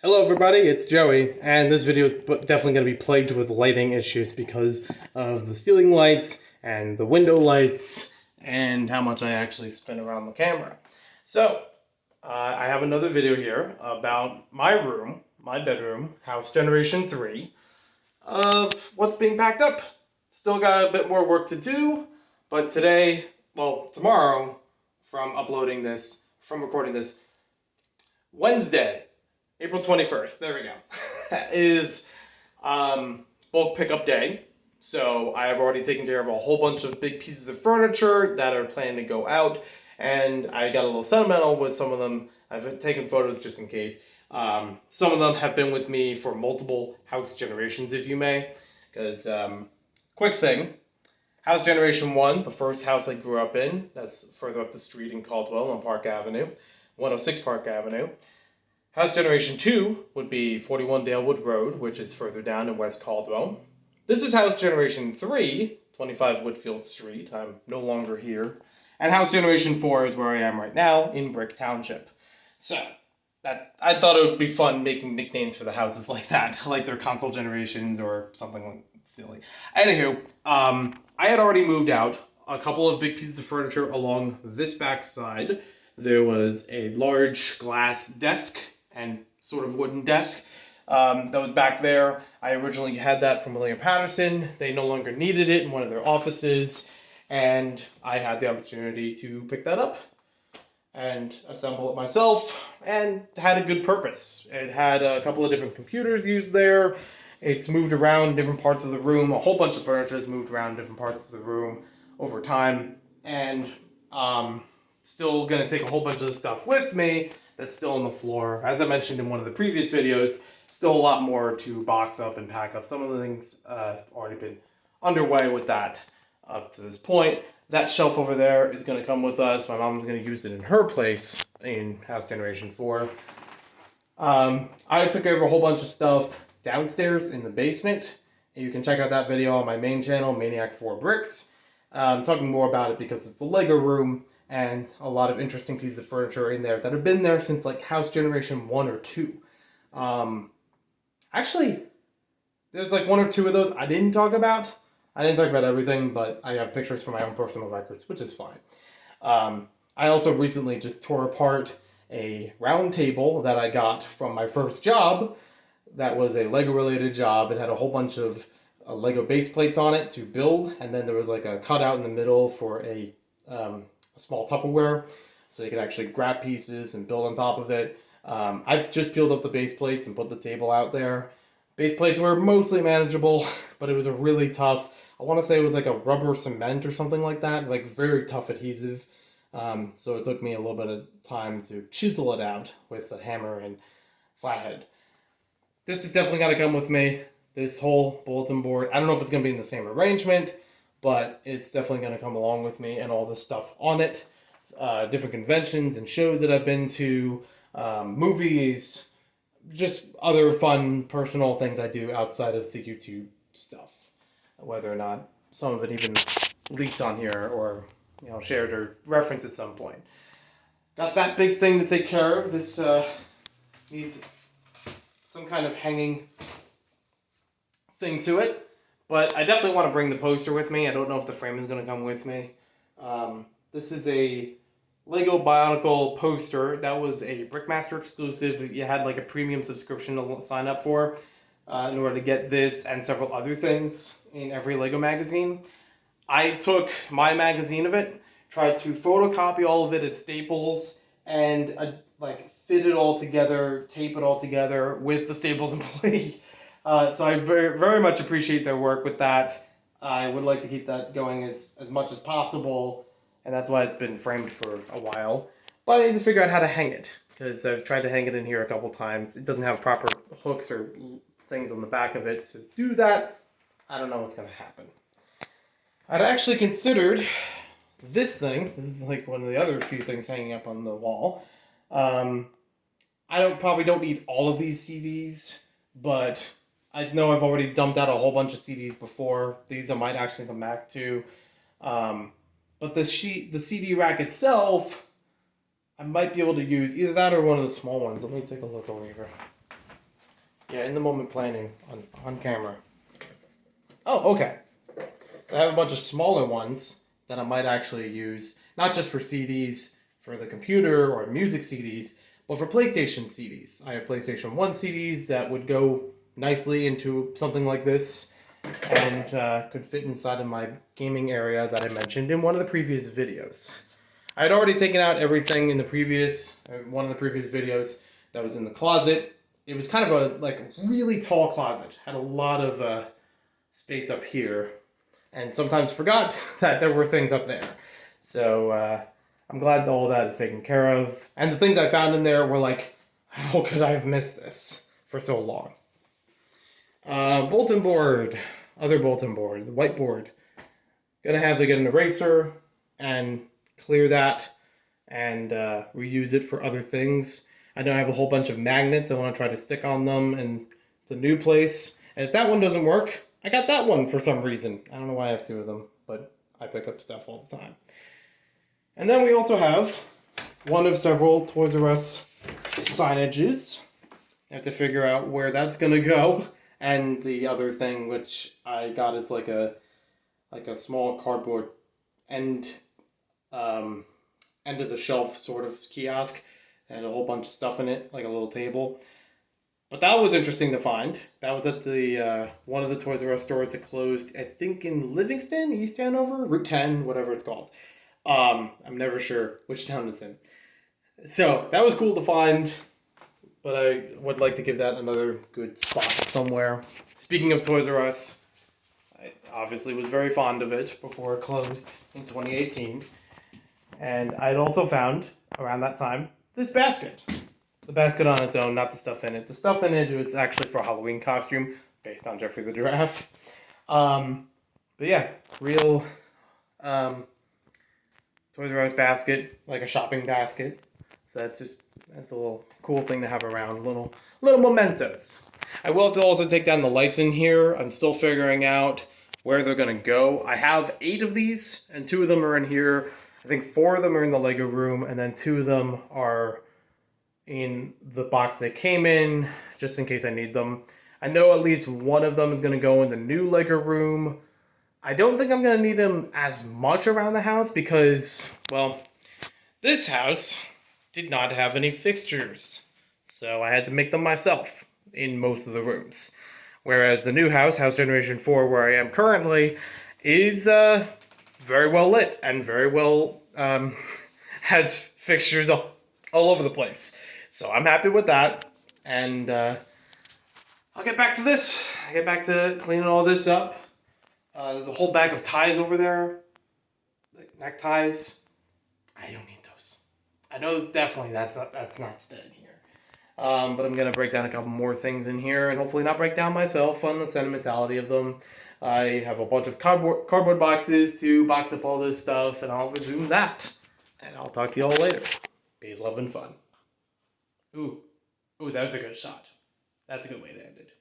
Hello everybody, it's Joey, and this video is definitely going to be plagued with lighting issues because of the ceiling lights and the window lights and how much I actually spin around the camera. So, I have another video here about my room, my bedroom, house generation 3, of what's being packed up. Still got a bit more work to do, but today, well, tomorrow, from recording this, Wednesday, April 21st, there we go, is bulk pickup day. So I have already taken care of a whole bunch of big pieces of furniture that are planning to go out, and I got a little sentimental with some of them. I've taken photos just in case. Some of them have been with me for multiple house generations, if you may, because quick thing, house generation 1, the first house I grew up in, that's further up the street in Caldwell on Park Avenue, 106 Park Avenue. House Generation 2 would be 41 Dalewood Road, which is further down in West Caldwell. This is House Generation 3, 25 Whitfield Street. I'm no longer here. And House Generation 4 is where I am right now, in Brick Township. So, I thought it would be fun making nicknames for the houses like that, like their console generations or something like silly. Anywho, I had already moved out a couple of big pieces of furniture along this back side. There was a large glass desk and sort of wooden desk that was back there. I originally had that from William Patterson. They no longer needed it in one of their offices, and I had the opportunity to pick that up and assemble it myself, and had a good purpose. It had a couple of different computers used there. It's moved around different parts of the room. A whole bunch of furniture has moved around different parts of the room over time, and still going to take a whole bunch of the stuff with me that's still on the floor. As I mentioned in one of the previous videos, still a lot more to box up and pack up. Some of the things already been underway with that up to this point. That shelf over there is going to come with us. My mom's going to use it in her place in House Generation 4. I took over a whole bunch of stuff downstairs in the basement. You can check out that video on my main channel, Maniac 4 Bricks. I'm talking more about it because it's a Lego room and a lot of interesting pieces of furniture in there that have been there since like House Generation 1 or 2. Actually, there's like 1 or 2 of those I didn't talk about. I didn't talk about everything, but I have pictures for my own personal records, which is fine. I also recently just tore apart a round table that I got from my first job. That was a Lego related job. It had a whole bunch of Lego base plates on it to build, and then there was like a cutout in the middle for a small Tupperware, so you could actually grab pieces and build on top of it. I just peeled up the base plates and put the table out there. Base plates were mostly manageable, but it was a really tough, I want to say it was like a rubber cement or something like that, like very tough adhesive. So it took me a little bit of time to chisel it out with a hammer and flathead. This is definitely got to come with me. This whole bulletin board. I don't know if it's going to be in the same arrangement, but it's definitely going to come along with me and all the stuff on it. Different conventions and shows that I've been to, movies, just other fun personal things I do outside of the YouTube stuff. Whether or not some of it even leaks on here or shared or referenced at some point. Got that big thing to take care of. This needs some kind of hanging thing to it. But I definitely want to bring the poster with me. I don't know if the frame is going to come with me. This is a Lego Bionicle poster. That was a Brickmaster exclusive. You had like a premium subscription to sign up for in order to get this and several other things in every Lego magazine. I took my magazine of it, tried to photocopy all of it at Staples, and like fit it all together, tape it all together with the Staples employee. So I very, very much appreciate their work with that. I would like to keep that going as much as possible, and that's why it's been framed for a while. But I need to figure out how to hang it, because I've tried to hang it in here a couple times. It doesn't have proper hooks or things on the back of it to do that. I don't know what's going to happen. I'd actually considered this thing. This is like one of the other few things hanging up on the wall. I probably don't need all of these CDs, but I know I've already dumped out a whole bunch of CDs before. These I might actually come back to. But the CD rack itself, I might be able to use either that or one of the small ones. Let me take a look over here. Yeah, in the moment planning on camera. Oh, okay. So I have a bunch of smaller ones that I might actually use, not just for CDs for the computer or music CDs, but for PlayStation CDs. I have PlayStation 1 CDs that would go nicely into something like this and could fit inside of my gaming area that I mentioned in one of the previous videos. I had already taken out everything in the previous, one of the previous videos that was in the closet. It was kind of a really tall closet, had a lot of space up here, and sometimes forgot that there were things up there. So I'm glad all that is taken care of. And the things I found in there were like, how could I have missed this for so long? Bulletin board, other bulletin board, the whiteboard. Gonna have to get an eraser and clear that and reuse it for other things. I know I have a whole bunch of magnets I want to try to stick on them in the new place. And if that one doesn't work, I got that one for some reason. I don't know why I have two of them, but I pick up stuff all the time. And then we also have one of several Toys R Us signages. I have to figure out where that's going to go. And the other thing which I got is like a small cardboard end of the shelf sort of kiosk. It had a whole bunch of stuff in it, like a little table. But that was interesting to find. That was at the one of the Toys R Us stores that closed, I think in Livingston, East Hanover, Route 10, whatever it's called. I'm never sure which town it's in. So that was cool to find, but I would like to give that another good spot somewhere. Speaking of Toys R Us, I obviously was very fond of it before it closed in 2018. And I'd also found, around that time, this basket. The basket on its own, not the stuff in it. The stuff in it was actually for a Halloween costume, based on Jeffrey the Giraffe. But yeah, real Toys R Us basket, like a shopping basket. So that's a little cool thing to have around, little mementos. I will have to also take down the lights in here. I'm still figuring out where they're gonna go. I have 8 of these, and 2 of them are in here. I think 4 of them are in the Lego room, and then 2 of them are in the box they came in, just in case I need them. I know at least one of them is going to go in the new Lego room. I don't think I'm going to need them as much around the house because, well, this house did not have any fixtures. So I had to make them myself in most of the rooms. Whereas the new house, House Generation 4, where I am currently, is very well lit and very well has fixtures all over the place. So I'm happy with that, and I'll get back to this. I'll get back to cleaning all this up. There's a whole bag of ties over there, like neckties. I don't need those. I know definitely that's not staying here. But I'm gonna break down a couple more things in here, and hopefully not break down myself on the sentimentality of them. I have a bunch of cardboard boxes to box up all this stuff, and I'll resume that. And I'll talk to you all later. Peace, love, and fun. Ooh, that was a good shot. That's a good way to end it.